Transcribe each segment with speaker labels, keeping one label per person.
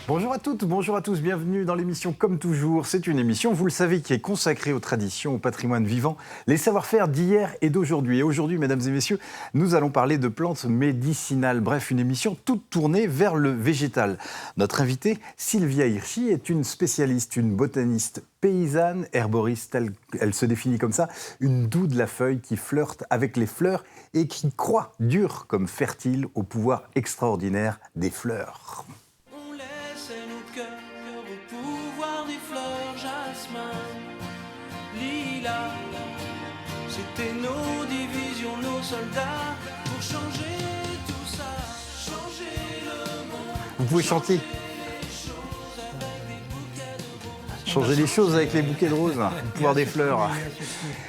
Speaker 1: Bonjour à toutes, bonjour à tous, bienvenue dans l'émission Comme toujours. C'est une émission, vous le savez, qui est consacrée aux traditions, au patrimoine vivant, les savoir-faire d'hier et d'aujourd'hui. Et aujourd'hui, mesdames et messieurs, nous allons parler de plantes médicinales. Bref, une émission toute tournée vers le végétal. Notre invitée, Sylvia Hirschi, est une spécialiste, une botaniste paysanne, herboriste, elle se définit comme ça, une doux de la feuille qui flirte avec les fleurs et qui croit dur comme fertile au pouvoir extraordinaire des fleurs.
Speaker 2: C'était nos divisions, nos soldats, pour changer tout ça, changer le monde.
Speaker 1: Vous pouvez chanter. Changer les choses avec les bouquets de roses, le pouvoir des fleurs.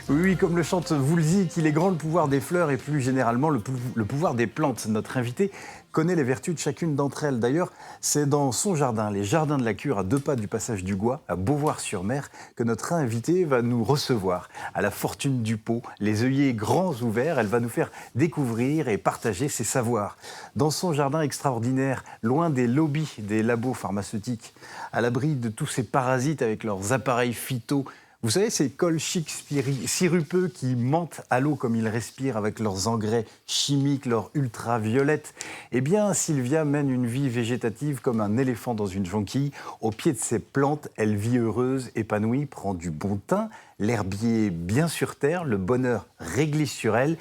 Speaker 1: Oui, comme le chante Woolsey, qu'il est grand le pouvoir des fleurs et plus généralement le pouvoir des plantes. Notre invité connaît les vertus de chacune d'entre elles. D'ailleurs, c'est dans son jardin, les jardins de la Cure, à 2 pas du passage du Gois, à Beauvoir-sur-Mer, que notre invité va nous recevoir. À la fortune du pot, les œillets grands ouverts, elle va nous faire découvrir et partager ses savoirs. Dans son jardin extraordinaire, loin des lobbies des labos pharmaceutiques, à l'abri de tous ces parasites avec leurs appareils phyto. Vous savez, ces cols chics sirupeux qui mentent à l'eau comme ils respirent avec leurs engrais chimiques, leurs ultraviolettes. Eh bien, Sylvia mène une vie végétative comme un éléphant dans une jonquille. Au pied de ses plantes, elle vit heureuse, épanouie, prend du bon teint, l'herbier bien sur terre, le bonheur réglé sur elle.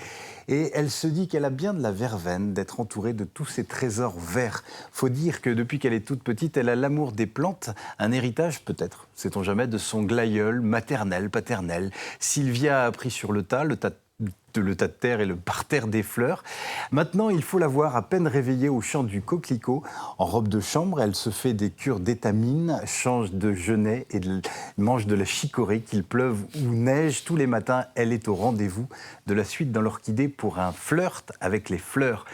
Speaker 1: Et elle se dit qu'elle a bien de la verveine d'être entourée de tous ces trésors verts. Faut dire que depuis qu'elle est toute petite, elle a l'amour des plantes, un héritage peut-être, sait-on jamais, de son glaïeul maternel, paternel. Sylvia a appris sur le tas de terre et le parterre des fleurs. Maintenant, il faut la voir à peine réveillée au chant du coquelicot. En robe de chambre, elle se fait des cures d'étamine, change de genêt et mange de la chicorée, qu'il pleuve ou neige. Tous les matins, elle est au rendez-vous de la suite dans l'orchidée pour un flirt avec les fleurs.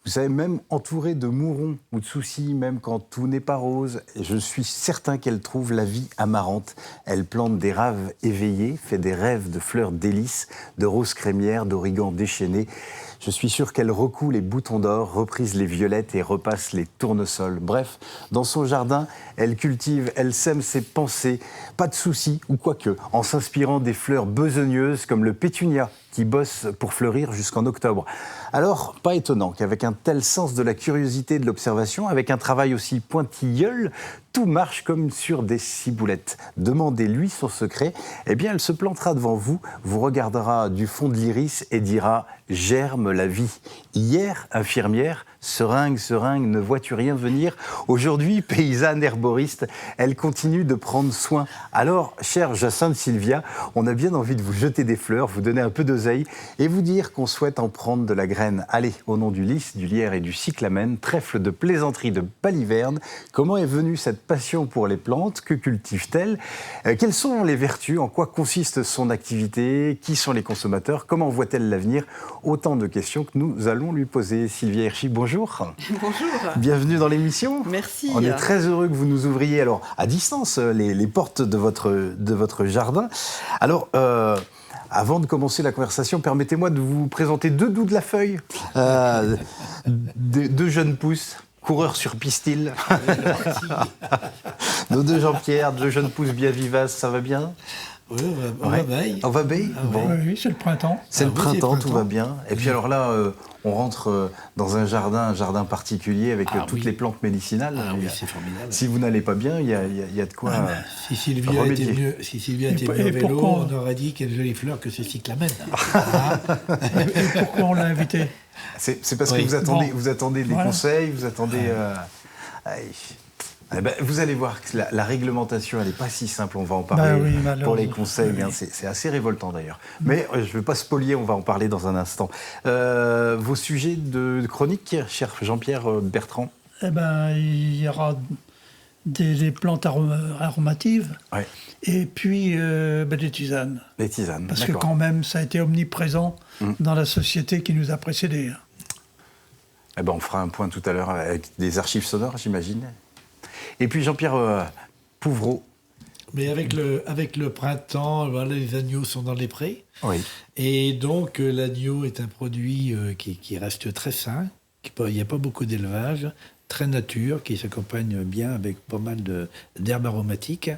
Speaker 1: Vous savez, même entourée de mourons ou de soucis, même quand tout n'est pas rose, je suis certain qu'elle trouve la vie amarante. Elle plante des raves éveillées, fait des rêves de fleurs délices, de roses crémières, d'origan déchaîné. Je suis sûr qu'elle recoue les boutons d'or, reprise les violettes et repasse les tournesols. Bref, dans son jardin, elle cultive, elle sème ses pensées, pas de soucis, ou quoique, en s'inspirant des fleurs besogneuses comme le pétunia, qui bosse pour fleurir jusqu'en octobre. Alors, pas étonnant qu'avec un tel sens de la curiosité et de l'observation, avec un travail aussi pointilleul, tout marche comme sur des ciboulettes. Demandez-lui son secret, eh bien elle se plantera devant vous, vous regardera du fond de l'iris et dira « Germe la vie ». Hier, infirmière, seringue, ne vois-tu rien venir? Aujourd'hui, paysanne herboriste, elle continue de prendre soin. Alors, chère Jacinthe Sylvia, on a bien envie de vous jeter des fleurs, vous donner un peu d'oseille et vous dire qu'on souhaite en prendre de la graine. Allez, au nom du lys, du lierre et du cyclamen, trèfle de plaisanterie de baliverne, comment est venue cette passion pour les plantes? Que cultive-t-elle? Quelles sont les vertus? En quoi consiste son activité? Qui sont les consommateurs? Comment voit-elle l'avenir? Autant de questions que nous allons lui poser. Sylvia Hirschi, bonjour.
Speaker 3: Bonjour.
Speaker 1: Bienvenue dans l'émission.
Speaker 3: Merci.
Speaker 1: On est très heureux que vous nous ouvriez alors à distance les portes de votre jardin. Alors, avant de commencer la conversation, permettez-moi de vous présenter 2 doux de la feuille, 2 jeunes pousses. Coureurs sur pistil. Nos 2 Jean-Pierre, 2 jeunes pousses bien vivaces, ça va bien?
Speaker 4: Oui, on va bien.
Speaker 1: On va bien. Bon.
Speaker 5: Oui, c'est le printemps.
Speaker 1: C'est le printemps,
Speaker 4: c'est le
Speaker 1: tout va bien. Et puis alors là, on rentre dans un jardin particulier avec toutes les plantes médicinales.
Speaker 4: Ah oui, c'est formidable.
Speaker 1: Si vous n'allez pas bien, il y a de quoi
Speaker 4: Si Sylvia était mieux vélo,
Speaker 5: pourquoi
Speaker 4: on aurait dit quelle jolie fleur que ce cyclamen.
Speaker 5: Et pourquoi on l'a invité?
Speaker 1: C'est parce que vous attendez des conseils, vous attendez... vous allez voir que la réglementation, elle n'est pas si simple. On va en parler pour les conseils. Oui. C'est assez révoltant d'ailleurs. Mais je ne vais pas spolier, on va en parler dans un instant. Vos sujets de chronique, cher Jean-Pierre Bertrand?
Speaker 5: Il y aura des plantes aromatives et puis des tisanes.
Speaker 1: Les tisanes,
Speaker 5: parce que quand même, ça a été omniprésent dans la société qui nous a précédés.
Speaker 1: On fera un point tout à l'heure avec des archives sonores, j'imagine. Et puis Jean-Pierre Pouvreau.
Speaker 4: Mais avec le printemps, voilà, les agneaux sont dans les prés.
Speaker 1: Oui.
Speaker 4: Et donc l'agneau est un produit qui reste très sain, Il n'y a pas beaucoup d'élevage, très nature, qui s'accompagne bien avec pas mal d'herbes aromatiques.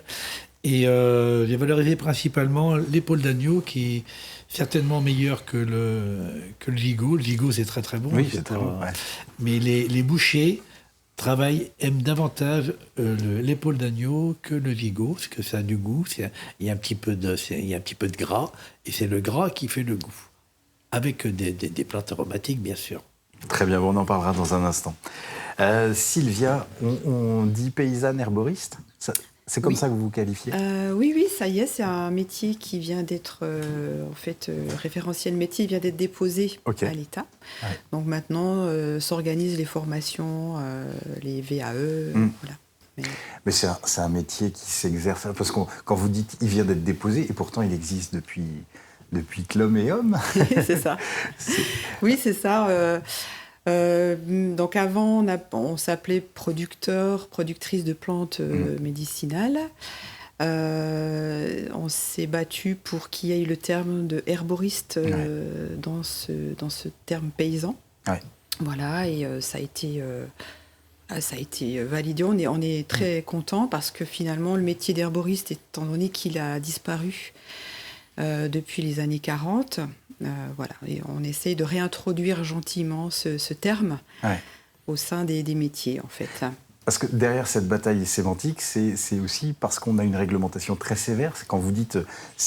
Speaker 4: Et j'ai valorisé principalement l'épaule d'agneau, qui est certainement meilleure que le gigot. Le gigot, c'est très très bon.
Speaker 1: Oui, c'est très bon. Ouais.
Speaker 4: Mais les bouchers aiment davantage l'épaule d'agneau que le gigot, parce que ça a du goût, il y a un petit peu de gras, et c'est le gras qui fait le goût. Avec des plantes aromatiques, bien sûr.
Speaker 1: Très bien, bon, on en parlera dans un instant. Sylvia, on dit paysanne herboriste ? C'est comme ça que vous vous qualifiez ?
Speaker 3: Oui, ça y est, c'est un métier qui vient d'être, référentiel métier, il vient d'être déposé à l'État. Ouais. Donc maintenant, s'organisent les formations, les VAE, voilà.
Speaker 1: Mais c'est un métier qui s'exerce, parce que quand vous dites il vient d'être déposé, et pourtant il existe depuis que l'homme est homme.
Speaker 3: C'est ça. Oui, c'est ça. Donc avant, on s'appelait productrice de plantes médicinales. On s'est battu pour qu'il y ait le terme de herboriste dans ce terme paysan. Ouais. Voilà, et ça a été validé. On est très content parce que finalement, le métier d'herboriste, étant donné qu'il a disparu depuis les années 40, voilà, et on essaye de réintroduire gentiment ce terme au sein des métiers, en fait.
Speaker 1: Parce que derrière cette bataille sémantique, c'est aussi parce qu'on a une réglementation très sévère. Quand vous dites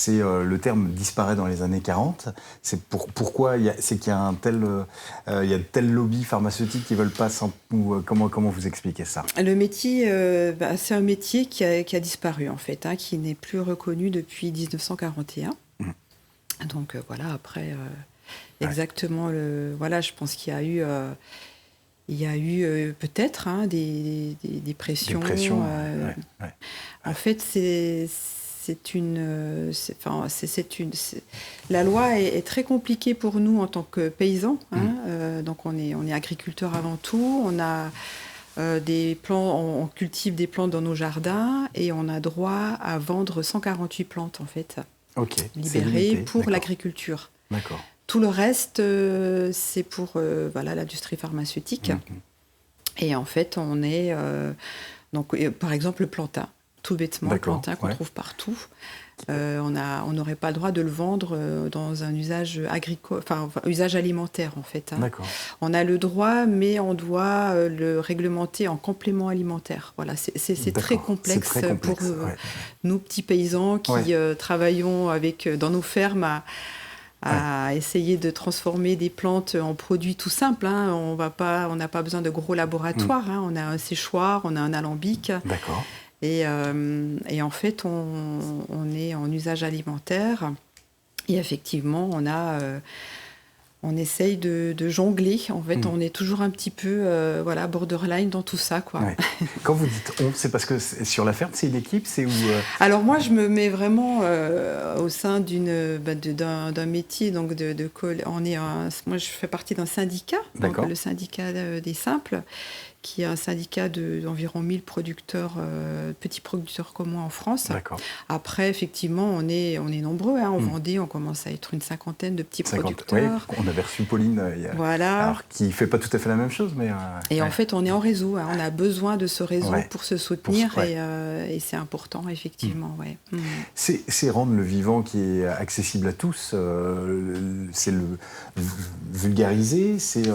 Speaker 1: le terme disparaît dans les années 40, c'est pourquoi c'est qu'il y a il y a de tels lobbies pharmaceutiques qui ne veulent pas comment vous expliquez ça ?
Speaker 3: Le métier, c'est un métier qui a disparu, en fait, qui n'est plus reconnu depuis 1941. Donc voilà, après, exactement, voilà, je pense qu'il y a eu... Il y a eu peut-être des pressions. Des pressions, En fait, la loi est très compliquée pour nous en tant que paysans. Donc on est agriculteurs avant tout. On a on cultive des plantes dans nos jardins et on a droit à vendre 148 plantes en fait, libérées pour l'agriculture. D'accord. Tout le reste, c'est pour l'industrie pharmaceutique. Et en fait, on est... par exemple, le plantain. Tout bêtement, le plantain qu'on trouve partout. On n'aurait pas le droit de le vendre dans un usage agricole, usage alimentaire, en fait. D'accord. On a le droit, mais on doit le réglementer en complément alimentaire. Voilà, c'est très complexe, pour nous, petits paysans, qui travaillons dans nos fermes à essayer de transformer des plantes en produits tout simples. On n'a pas besoin de gros laboratoires. On a un séchoir, on a un alambic. D'accord. Et en fait, on est en usage alimentaire. Et effectivement, on essaye de jongler. En fait, on est toujours un petit peu borderline dans tout ça, quoi. Ouais.
Speaker 1: Quand vous dites on, c'est parce que sur la ferme, c'est une équipe, c'est où
Speaker 3: Alors moi, je me mets vraiment au sein d'un métier. Donc moi, je fais partie d'un syndicat, donc le syndicat des simples, qui est un syndicat d'environ 1000 producteurs, petits producteurs comme moi en France. D'accord. Après, effectivement, on est nombreux. En Vendée, on commence à être une cinquantaine de petits producteurs.
Speaker 1: Oui, on avait reçu Pauline, alors, qui ne fait pas tout à fait la même chose. Mais,
Speaker 3: et en fait, on est en réseau. On a besoin de ce réseau pour se soutenir. Et c'est important, effectivement.
Speaker 1: C'est rendre le vivant qui est accessible à tous. C'est le vulgariser, c'est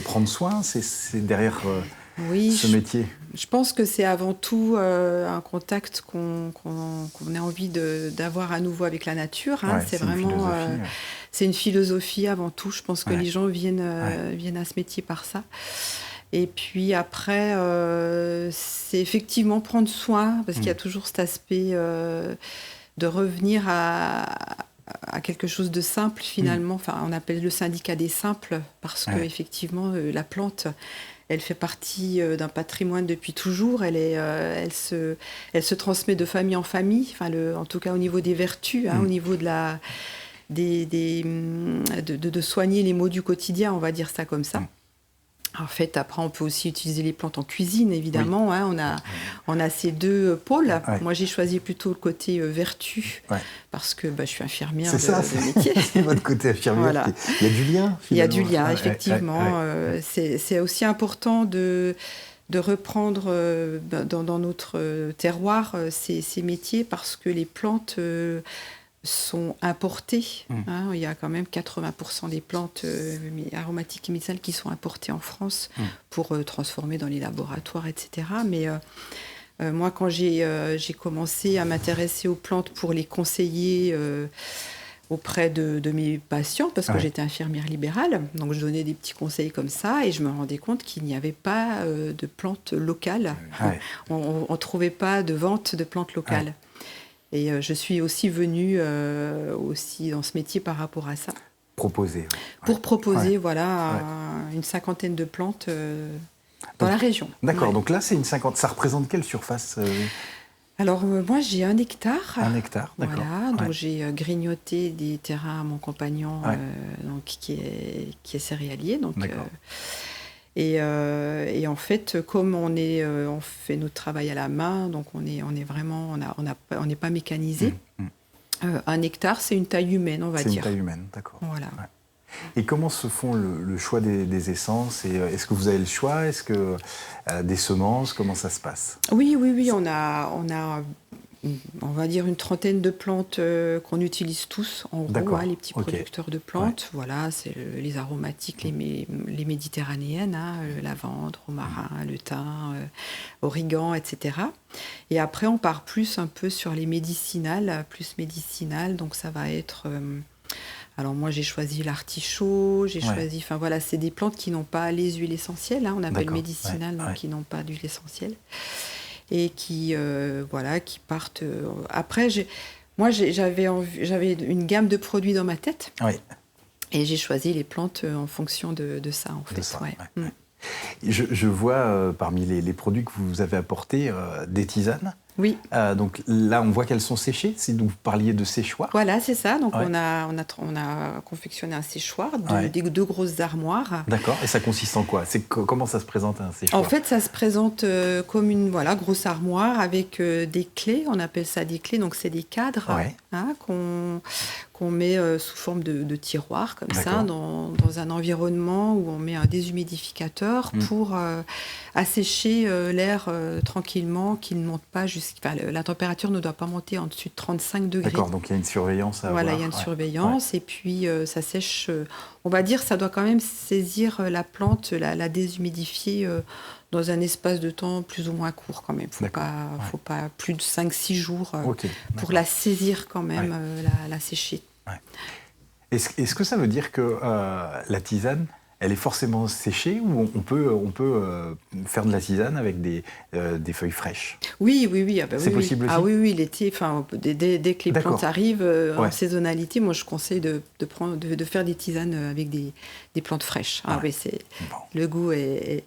Speaker 1: prendre soin, c'est derrière... ce métier.
Speaker 3: Je pense que c'est avant tout un contact qu'on a envie d'avoir à nouveau avec la nature. C'est vraiment c'est une philosophie avant tout. Je pense que les gens viennent à ce métier par ça. Et puis après, c'est effectivement prendre soin, parce qu'il y a toujours cet aspect de revenir à quelque chose de simple finalement. On appelle le syndicat des simples parce que effectivement la plante, elle fait partie d'un patrimoine depuis toujours. Elle se transmet de famille en famille. En tout cas au niveau des vertus, au niveau de de soigner les maux du quotidien, on va dire ça comme ça. En fait, après, on peut aussi utiliser les plantes en cuisine, évidemment. Hein. On a ces deux pôles.
Speaker 1: Ouais.
Speaker 3: Moi, j'ai choisi plutôt le côté vertu, parce que je suis infirmière de métier.
Speaker 1: C'est votre côté infirmière.
Speaker 3: Voilà.
Speaker 1: Il y a du lien, finalement.
Speaker 3: Il y a du lien, effectivement. C'est aussi important de reprendre dans notre terroir ces métiers, parce que les plantes sont importées. Hein. Il y a quand même 80% des plantes aromatiques et médicinales qui sont importées en France pour transformer dans les laboratoires, etc. Mais moi, quand j'ai commencé à m'intéresser aux plantes pour les conseiller auprès de mes patients, parce que j'étais infirmière libérale, donc je donnais des petits conseils comme ça, et je me rendais compte qu'il n'y avait pas de plantes locales. On ne trouvait pas de vente de plantes locales. Et je suis aussi venue aussi dans ce métier par rapport à ça.
Speaker 1: Proposer.
Speaker 3: Pour proposer, une 50aine de plantes dans la région.
Speaker 1: D'accord, donc là, c'est une 50. Ça représente quelle surface
Speaker 3: Alors, moi, j'ai 1 hectare.
Speaker 1: 1 hectare, d'accord.
Speaker 3: Voilà, donc j'ai grignoté des terrains à mon compagnon donc, qui est céréalier. Donc, et en fait, comme on fait notre travail à la main, donc on est vraiment, on n'est pas mécanisé. 1 hectare, c'est une taille humaine, on va dire.
Speaker 1: C'est une taille humaine, d'accord.
Speaker 3: Voilà.
Speaker 1: Ouais. Et comment se font le choix des essences, et est-ce que vous avez le choix? Est-ce que des semences? Comment ça se passe?
Speaker 3: Oui, on a on va dire une 30aine de plantes qu'on utilise tous, en gros, hein, les petits producteurs de plantes. Voilà, c'est les aromatiques, les méditerranéennes, hein, le lavande, romarin, le thym, origan, etc. Et après, on part plus un peu sur les médicinales, donc ça va être... alors moi, j'ai choisi l'artichaut, j'ai choisi... Enfin voilà, c'est des plantes qui n'ont pas les huiles essentielles, hein, on appelle médicinales, donc qui n'ont pas d'huile essentielle. Et qui partent... Après, j'avais une gamme de produits dans ma tête. Et j'ai choisi les plantes en fonction de ça, en fait.
Speaker 1: Je vois parmi les produits que vous avez apportés des tisanes.
Speaker 3: Oui.
Speaker 1: Donc là, on voit qu'elles sont séchées. Si vous parliez de séchoir.
Speaker 3: Voilà, c'est ça. Donc on a confectionné un séchoir, des 2 grosses armoires.
Speaker 1: D'accord. Et ça consiste en quoi? Comment ça se présente, un séchoir?
Speaker 3: En fait, ça se présente comme une grosse armoire avec des clés. On appelle ça des clés. Donc c'est des cadres hein, qu'on met sous forme de tiroir comme ça dans un environnement où on met un déshumidificateur pour assécher l'air tranquillement, qu'il ne monte pas la température ne doit pas monter en dessus de 35 degrés.
Speaker 1: D'accord, donc il y a une surveillance à avoir.
Speaker 3: Voilà, il y a une surveillance et puis ça sèche, on va dire, ça doit quand même saisir la plante, la déshumidifier dans un espace de temps plus ou moins court quand même. Faut pas plus de 5-6 jours pour la saisir quand même, la sécher.
Speaker 1: Est-ce que ça veut dire que la tisane, elle est forcément séchée, ou on peut faire de la tisane avec des feuilles fraîches?
Speaker 3: Oui.
Speaker 1: C'est possible aussi?
Speaker 3: Ah oui, l'été, dès que les plantes arrivent en saisonnalité, moi je conseille de faire des tisanes avec des plantes fraîches. Le goût est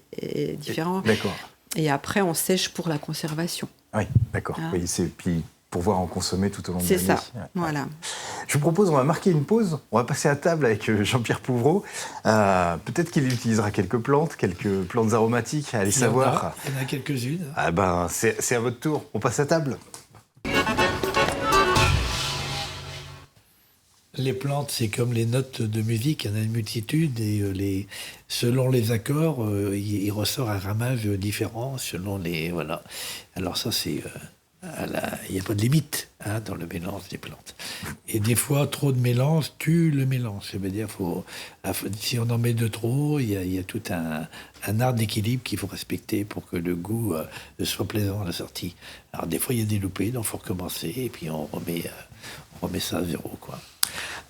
Speaker 3: différent.
Speaker 1: D'accord.
Speaker 3: Et après, on sèche pour la conservation.
Speaker 1: Oui, d'accord. Oui, puis pouvoir en consommer tout au long de l'année.
Speaker 3: C'est ça, voilà.
Speaker 1: Je vous propose, on va marquer une pause. On va passer à table avec Jean-Pierre Pouvreau. Peut-être qu'il utilisera quelques plantes aromatiques. Allez savoir.
Speaker 4: Il y en a quelques-unes.
Speaker 1: Ah ben, c'est à votre tour. On passe à table.
Speaker 4: Les plantes, c'est comme les notes de musique, il y en a une multitude, et selon les accords, il ressort un ramage différent selon les... Voilà. Alors ça, c'est... il n'y a pas de limite dans le mélange des plantes. Et des fois, trop de mélange tue le mélange. Ça veut dire si on en met de trop, il y a tout un art d'équilibre qu'il faut respecter pour que le goût soit plaisant à la sortie. Alors des fois, il y a des loupés, donc il faut recommencer, et puis on remet ça à zéro, quoi.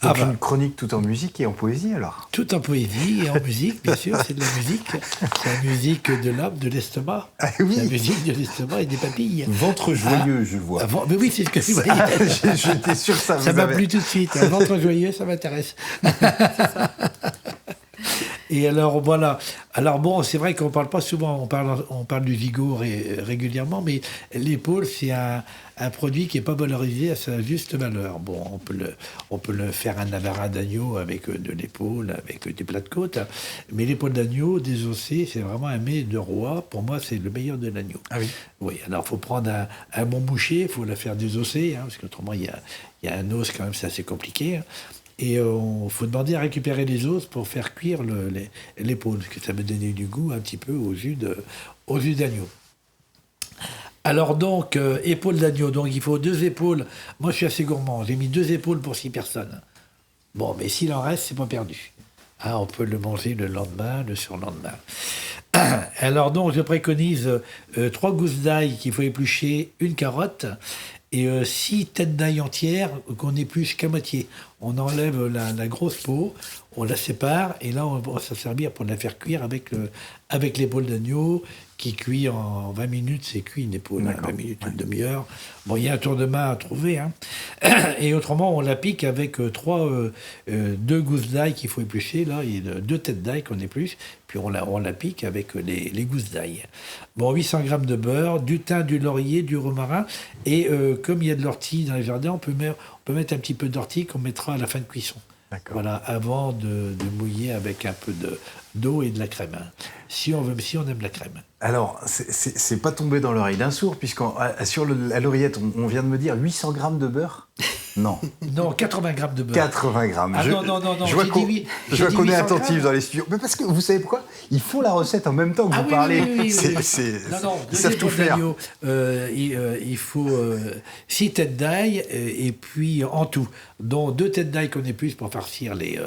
Speaker 1: Donc une chronique tout en musique et en poésie, alors?
Speaker 4: Tout en poésie et en musique, bien sûr, c'est de la musique. C'est la musique de l'âme, de l'estomac.
Speaker 1: Ah, oui.
Speaker 4: C'est la musique de l'estomac et des papilles.
Speaker 1: Ventre joyeux, je vois.
Speaker 4: Mais oui, c'est ce que tu voyais.
Speaker 1: J'étais sûr que ça
Speaker 4: m'a plu tout de suite. Un ventre joyeux, ça m'intéresse. Et alors, voilà. Alors bon, c'est vrai qu'on parle pas souvent, on parle du Vigo régulièrement, mais l'épaule, c'est un produit qui n'est pas valorisé à sa juste valeur. Bon, on peut le faire un avarin d'agneau avec de l'épaule, avec des plats de côte, mais l'épaule d'agneau désossée, c'est vraiment un mets de roi. Pour moi, c'est le meilleur de l'agneau.
Speaker 1: Ah oui.
Speaker 4: Oui, alors il faut prendre un bon boucher, il faut la faire désosser, parce qu'autrement, il y a un os quand même, c'est assez compliqué. Et il faut demander à récupérer les os pour faire cuire l'épaule, parce que ça va donner du goût un petit peu au jus d'agneau. Alors donc, épaule d'agneau, donc il faut 2 épaules. Moi, je suis assez gourmand, j'ai mis 2 épaules pour 6 personnes. Bon, mais s'il en reste, c'est pas perdu. On peut le manger le lendemain, le surlendemain. Alors donc, je préconise 3 gousses d'ail qu'il faut éplucher, 1 carotte, et 6 têtes d'ail entières qu'on épluche qu'à moitié. On enlève la grosse peau, on la sépare, et là, on va s'en servir pour la faire cuire avec l'épaule d'agneau, qui cuit en 20 minutes, c'est cuit une épaule, 20 minutes, une demi-heure. Bon, il y a un tour de main à trouver. Et autrement, on la pique avec 2 gousses d'ail qu'il faut éplucher, là, et 2 têtes d'ail qu'on épluche, puis on la pique avec les gousses d'ail. Bon, 800 g de beurre, du thym, du laurier, du romarin, et comme il y a de l'ortie dans les jardins, on peut mettre un petit peu d'ortie qu'on mettra à la fin de cuisson.
Speaker 1: D'accord.
Speaker 4: Voilà, avant de mouiller avec un peu d'eau et de la crème. Si on aime la crème.
Speaker 1: Alors, c'est pas tombé dans l'oreille d'un sourd, sur à l'oreillette, on vient de me dire 800 grammes de beurre. Non.
Speaker 4: Non, 80 grammes de beurre.
Speaker 1: 80 grammes.
Speaker 4: Non.
Speaker 1: Je vois qu'on est attentif dans les studios. Mais parce que vous savez pourquoi? Ils font la recette en même temps que vous parlez.
Speaker 4: Oui.
Speaker 1: Ils savent tout faire.
Speaker 4: Il faut 6 têtes d'ail et puis en tout, dont 2 têtes d'ail qu'on épluche pour farcir les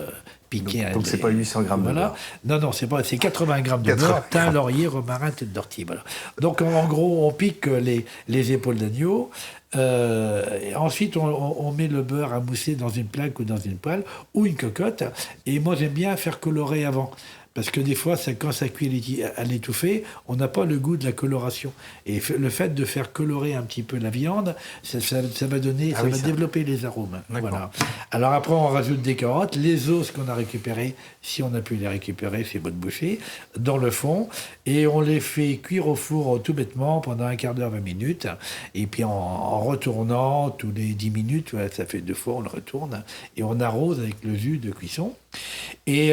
Speaker 4: piquets.
Speaker 1: Donc c'est pas 800 grammes de beurre.
Speaker 4: Non, c'est 80 grammes de beurre, thym, laurier, romarin, tête d'ortie. Voilà. Donc en gros, on pique les épaules d'agneau. Et ensuite, on met le beurre à mousser dans une plaque ou dans une poêle ou une cocotte. Et moi, j'aime bien faire colorer avant. Parce que des fois, quand ça cuit à l'étouffée, on n'a pas le goût de la coloration. Et le fait de faire colorer un petit peu la viande, ça va développer les arômes. Voilà. Alors après, on rajoute des carottes, les os qu'on a récupérés, si on a pu les récupérer, c'est votre boucher, dans le fond. Et on les fait cuire au four tout bêtement pendant un quart d'heure, 20 minutes. Et puis en retournant tous les 10 minutes, ça fait 2 fois, on le retourne. Et on arrose avec le jus de cuisson. Et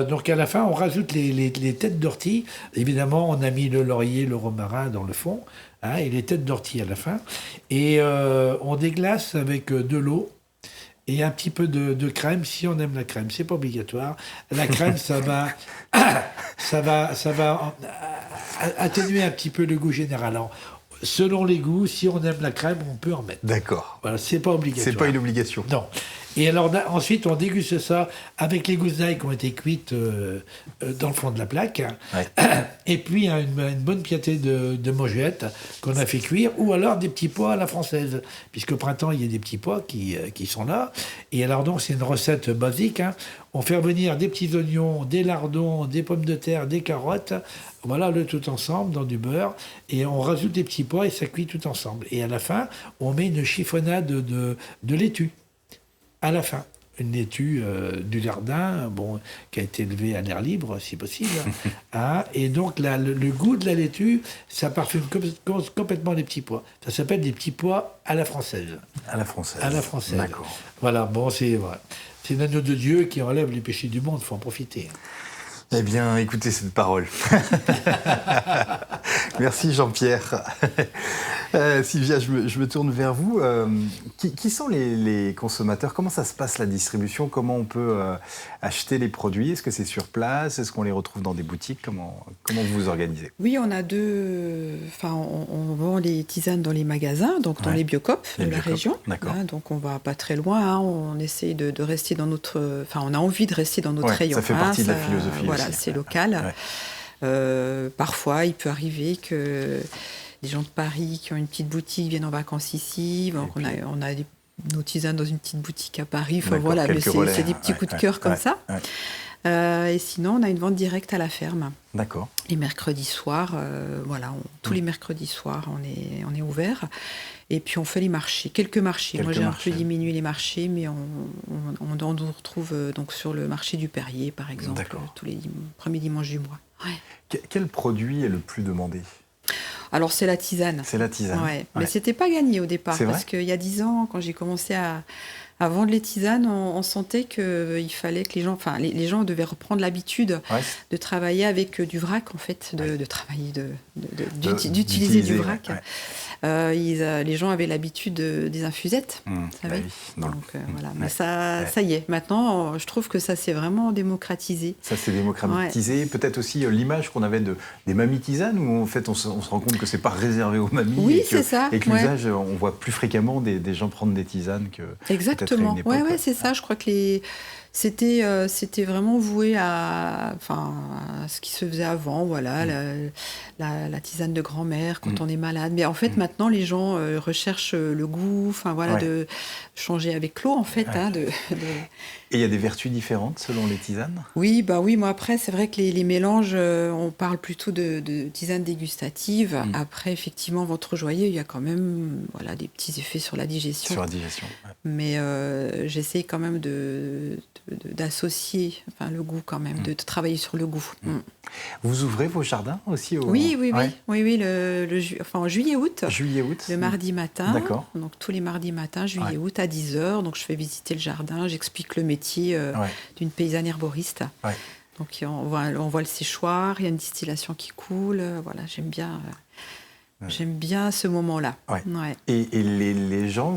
Speaker 4: donc à la fin, on rajoute les têtes d'ortie. Évidemment, on a mis le laurier, le romarin dans le fond, et les têtes d'ortie à la fin. Et on déglace avec de l'eau et un petit peu de crème, si on aime la crème. C'est pas obligatoire. La crème, ça va atténuer un petit peu le goût général. Alors, selon les goûts, si on aime la crème, on peut en mettre.
Speaker 1: D'accord.
Speaker 4: Voilà, c'est pas obligatoire.
Speaker 1: C'est pas une obligation.
Speaker 4: Non. Et alors ensuite, on déguste ça avec les gousses d'ail qui ont été cuites dans le fond de la plaque.
Speaker 1: Ouais.
Speaker 4: Et puis une bonne piétée de mojettes qu'on a fait cuire, ou alors des petits pois à la française. Puisqu'au printemps, il y a des petits pois qui sont là. Et alors donc, c'est une recette basique. On fait venir des petits oignons, des lardons, des pommes de terre, des carottes. Voilà, le tout ensemble dans du beurre. Et on rajoute des petits pois et ça cuit tout ensemble. Et à la fin, on met une chiffonnade de laitue. À la fin, une laitue du jardin, qui a été élevée à l'air libre, si possible. Et donc, le goût de la laitue, ça parfume complètement les petits pois. Ça s'appelle des petits pois à la française.
Speaker 1: À la française.
Speaker 4: À la française.
Speaker 1: D'accord.
Speaker 4: Voilà, c'est l'agneau de Dieu qui enlève les péchés du monde, il faut en profiter.
Speaker 1: Eh bien, écoutez cette parole. Merci Jean-Pierre. Sylvia, je me tourne vers vous. Qui sont les consommateurs? Comment ça se passe la distribution? Comment on peut acheter les produits? Est-ce que c'est sur place? Est-ce qu'on les retrouve dans des boutiques? Comment vous vous organisez?
Speaker 3: Oui, on a on vend les tisanes dans les magasins, donc dans les Biocoop de la région.
Speaker 1: D'accord.
Speaker 3: Donc on va pas très loin. On essaye de rester dans notre. On a envie de rester dans notre rayon.
Speaker 1: Ça fait partie de la philosophie.
Speaker 3: Voilà, c'est local. Ouais. Parfois, il peut arriver que des gens de Paris qui ont une petite boutique viennent en vacances ici. Donc on a nos tisanes dans une petite boutique à Paris. Enfin, voilà, c'est des petits coups de cœur comme ça. Ouais. Et sinon, on a une vente directe à la ferme.
Speaker 1: D'accord.
Speaker 3: Les mercredis soirs, tous les mercredis soirs, on est ouvert. Et puis on fait les marchés, quelques marchés. Moi, j'ai un peu diminué les marchés, mais on nous retrouve donc sur le marché du Perrier, par exemple, tous les premiers dimanches du mois. Ouais.
Speaker 1: Quel produit est le plus demandé ?
Speaker 3: Alors, c'est la tisane.
Speaker 1: C'est la tisane.
Speaker 3: Ouais. Mais c'était pas gagné au départ, parce qu'il y a 10 ans, quand j'ai commencé à vendre les tisanes, on sentait qu'il fallait que les gens, les gens devaient reprendre l'habitude de travailler avec du vrac, en fait, d'utiliser du vrac. Ouais. Les gens avaient l'habitude des infusettes, vous savez. Donc, voilà. Mais ça y est, maintenant, je trouve que ça s'est vraiment démocratisé.
Speaker 1: Ça s'est démocratisé. Ouais. Peut-être aussi l'image qu'on avait des mamies tisanes, où en fait on se rend compte que c'est pas réservé aux mamies.
Speaker 3: Oui, c'est ça.
Speaker 1: Et que l'usage, on voit plus fréquemment des gens prendre des tisanes que.
Speaker 3: Exactement. Oui, c'est ça. Je crois que c'était vraiment voué à ce qui se faisait avant, voilà, la tisane de grand-mère quand on est malade. Mais en fait, maintenant, les gens recherchent le goût, de changer avec l'eau, en fait.
Speaker 1: Ouais. Et il y a des vertus différentes selon les tisanes ?
Speaker 3: Oui, moi après, c'est vrai que les mélanges, on parle plutôt de tisanes dégustatives. Après, effectivement, ventre joyeux, il y a quand même des petits effets sur la digestion.
Speaker 1: Sur la digestion. Ouais.
Speaker 3: Mais j'essaie quand même d'associer le goût quand même, de travailler sur le goût.
Speaker 1: Vous ouvrez vos jardins aussi
Speaker 3: Oui, en juillet-août.
Speaker 1: Juillet-août.
Speaker 3: Le mardi matin.
Speaker 1: D'accord.
Speaker 3: Donc tous les mardis matins, juillet-août à 10h. Donc je fais visiter le jardin, j'explique le métier d'une paysanne herboriste. Ouais. Donc on voit le séchoir, il y a une distillation qui coule. Voilà, j'aime bien. J'aime bien ce moment-là.
Speaker 1: Ouais. Ouais. Et les gens,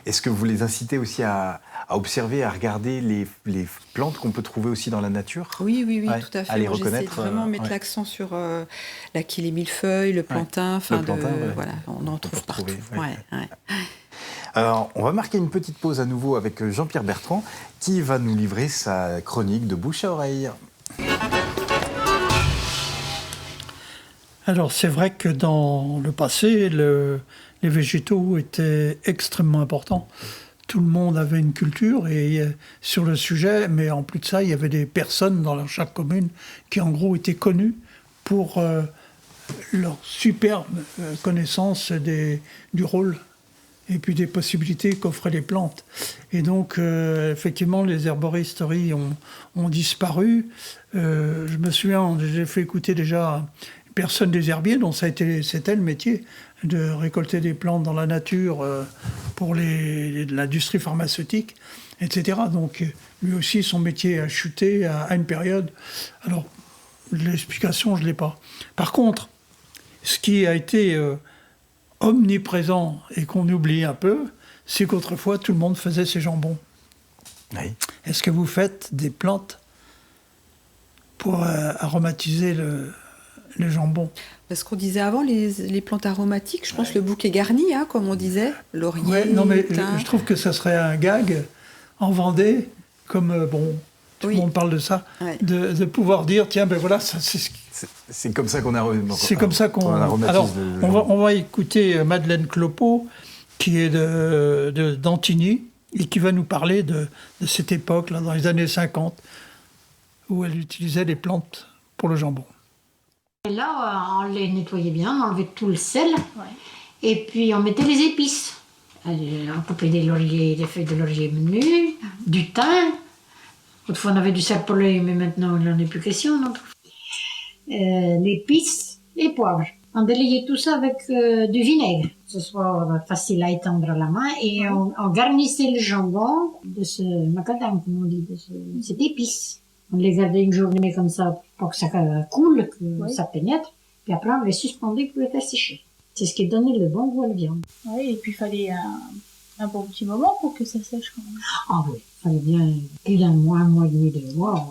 Speaker 1: est-ce que vous les incitez aussi à observer, à regarder les plantes qu'on peut trouver aussi dans la nature ?
Speaker 3: Oui, tout à fait.
Speaker 1: À les reconnaître.
Speaker 3: J'essaie de vraiment mettre l'accent sur les millefeuilles, le plantain. Voilà, on en trouve partout.
Speaker 1: Alors, on va marquer une petite pause à nouveau avec Jean-Pierre Bertrand, qui va nous livrer sa chronique de bouche à oreille.
Speaker 5: Alors, c'est vrai que dans le passé, les végétaux étaient extrêmement importants. Tout le monde avait une culture sur le sujet, mais en plus de ça, il y avait des personnes dans chaque commune qui, en gros, étaient connues pour leur superbe connaissance du rôle et puis des possibilités qu'offraient les plantes. Et donc, effectivement, les herboristeries ont disparu. Je me souviens, j'ai fait écouter déjà personne des herbiers, dont c'était le métier de récolter des plantes dans la nature pour l'industrie pharmaceutique, etc. Donc lui aussi, son métier a chuté à une période. Alors, l'explication, je ne l'ai pas. Par contre, ce qui a été omniprésent et qu'on oublie un peu, c'est qu'autrefois, tout le monde faisait ses jambons. Oui. Est-ce que vous faites des plantes pour aromatiser le jambon?
Speaker 3: Parce qu'on disait avant, les plantes aromatiques, je pense le bouquet garni, comme on disait, laurier,
Speaker 5: je trouve que ça serait un gag en Vendée, comme, tout le monde parle de ça, de pouvoir dire, tiens, ben voilà, ça,
Speaker 1: c'est comme ça qu'on a
Speaker 5: c'est comme ça qu'on aromatise. Alors, on va écouter Madeleine Clopot, qui est d'Antigny, et qui va nous parler de cette époque, là, dans les années 50, où elle utilisait des plantes pour le jambon.
Speaker 6: Et là, on les nettoyait bien, on enlevait tout le sel, et puis on mettait les épices. On coupait des feuilles de laurier menues, du thym. Autrefois, on avait du sel pour l'œil, mais maintenant, il n'en est plus question. L'épice, les poivres. On délayait tout ça avec du vinaigre, que ce soit facile à étendre à la main, et on garnissait le jambon de ce macadam, comme on dit, de cette épice. On les gardait une journée comme ça pour que ça coule, que ça pénètre. Puis après, on les suspendait pour les faire sécher. C'est ce qui donnait le bon goût à la viande.
Speaker 7: Oui, et puis il fallait un bon petit moment pour que ça sèche quand même.
Speaker 6: Ah oui, il fallait bien plus d'un mois et demi, 2 mois.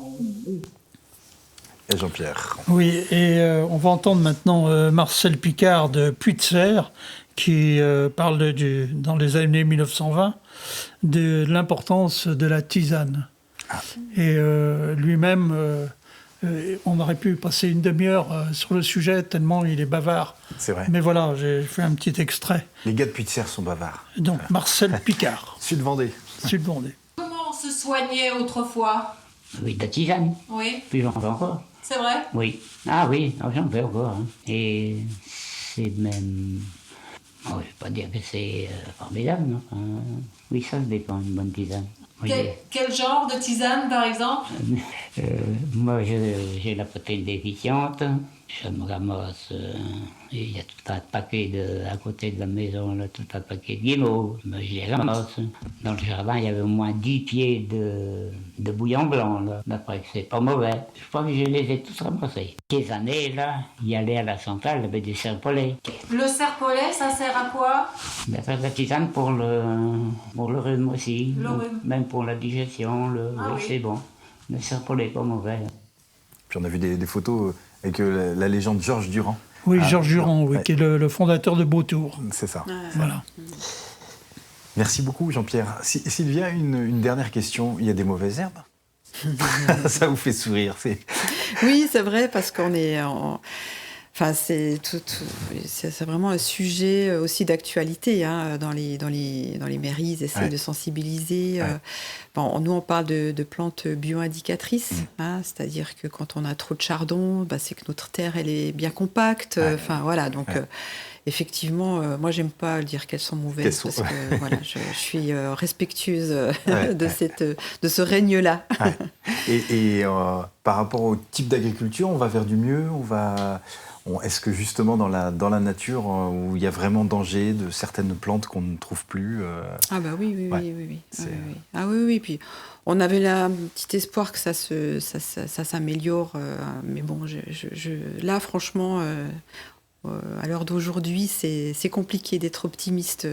Speaker 1: Et Jean-Pierre.
Speaker 5: Oui, et on va entendre maintenant Marcel Picard de Puy-de-Serres qui parle dans les années 1920 de l'importance de la tisane. Et lui-même, on aurait pu passer une demi-heure sur le sujet, tellement il est bavard.
Speaker 1: C'est vrai.
Speaker 5: Mais voilà, j'ai fait un petit extrait.
Speaker 1: Les gars de Puy-de-Serres sont bavards.
Speaker 5: Donc, Marcel Picard.
Speaker 1: Sud-Vendée.
Speaker 5: Sud-Vendée.
Speaker 8: Comment on se soignait autrefois? Oui, de tisane.
Speaker 9: Oui,
Speaker 8: Puis j'en fais encore.
Speaker 9: c'est vrai.
Speaker 8: Oui. Ah oui, j'en fais encore. Hein. Et c'est même... Oh, je ne vais pas dire que c'est formidable, non. Oui, ça dépend, une bonne tisane. Oui.
Speaker 9: Quel genre de tisane, par exemple?
Speaker 8: Moi, j'ai la protéine déficiente. Je me ramasse. Il y a tout un paquet à côté de la maison, là, tout un paquet de guimauves. Je les ramasse. Dans le jardin, il y avait au moins 10 pieds de bouillon blanc. Là. D'après que c'est pas mauvais. Je crois que je les ai tous ramassés. Ces années-là, il allait à la centrale, il y avait du serpolet.
Speaker 9: Le serpolet, ça sert à quoi?
Speaker 8: Ben, faire de la tisane pour le rhume aussi.
Speaker 9: Le rhume.
Speaker 8: Même pour la digestion,
Speaker 9: Ah oui.
Speaker 8: c'est bon. Le serpolet, pas mauvais.
Speaker 1: Puis on a vu des photos avec la légende Georges Durand.
Speaker 5: Oui, Georges Durand, oui,
Speaker 1: ouais.
Speaker 5: qui est le fondateur de Beautour.
Speaker 1: C'est ça.
Speaker 5: Voilà.
Speaker 1: Merci beaucoup, Jean-Pierre. Sylvia, une dernière question. Il y a des mauvaises herbes? Ça vous fait sourire.
Speaker 3: Oui, c'est vrai, parce qu'on est Enfin, c'est vraiment un sujet aussi d'actualité hein, dans les mairies. Ils essaient de sensibiliser. Bon, nous, on parle de plantes bioindicatrices, hein, c'est-à-dire que quand on a trop de chardon, bah, c'est que notre terre elle est bien compacte. Enfin voilà, donc effectivement, moi j'aime pas dire qu'elles sont mauvaises parce que voilà, je suis respectueuse de ce règne-là.
Speaker 1: Et par rapport au type d'agriculture, on va vers du mieux. Est-ce que justement dans la nature où il y a vraiment danger de certaines plantes qu'on ne trouve plus
Speaker 3: Ah bah oui. Ah oui. Puis on avait là un petit espoir que ça s'améliore, mais bon, là franchement, à l'heure d'aujourd'hui, c'est compliqué d'être optimiste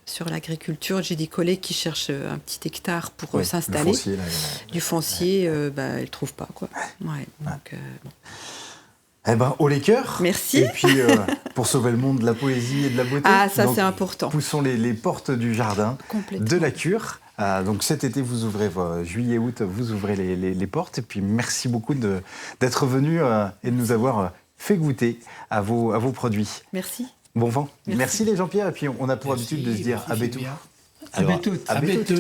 Speaker 3: sur l'agriculture. J'ai des collègues qui cherchent un petit hectare pour s'installer. Du foncier, ils ne trouvent pas quoi. Donc, bon.
Speaker 1: Eh ben, haut les cœurs.
Speaker 3: Merci.
Speaker 1: Et puis, pour sauver le monde de la poésie et de la beauté.
Speaker 3: Ah, ça, c'est important.
Speaker 1: Poussons les portes du jardin de la cure. Donc, cet été, vous ouvrez, juillet-août, vous ouvrez les portes. Et puis, merci beaucoup d'être venu et de nous avoir fait goûter à vos produits.
Speaker 3: Merci.
Speaker 1: Bon vent. Merci les Jean-Pierre. Et puis, on a pour habitude de se dire à bientôt.
Speaker 4: À bientôt.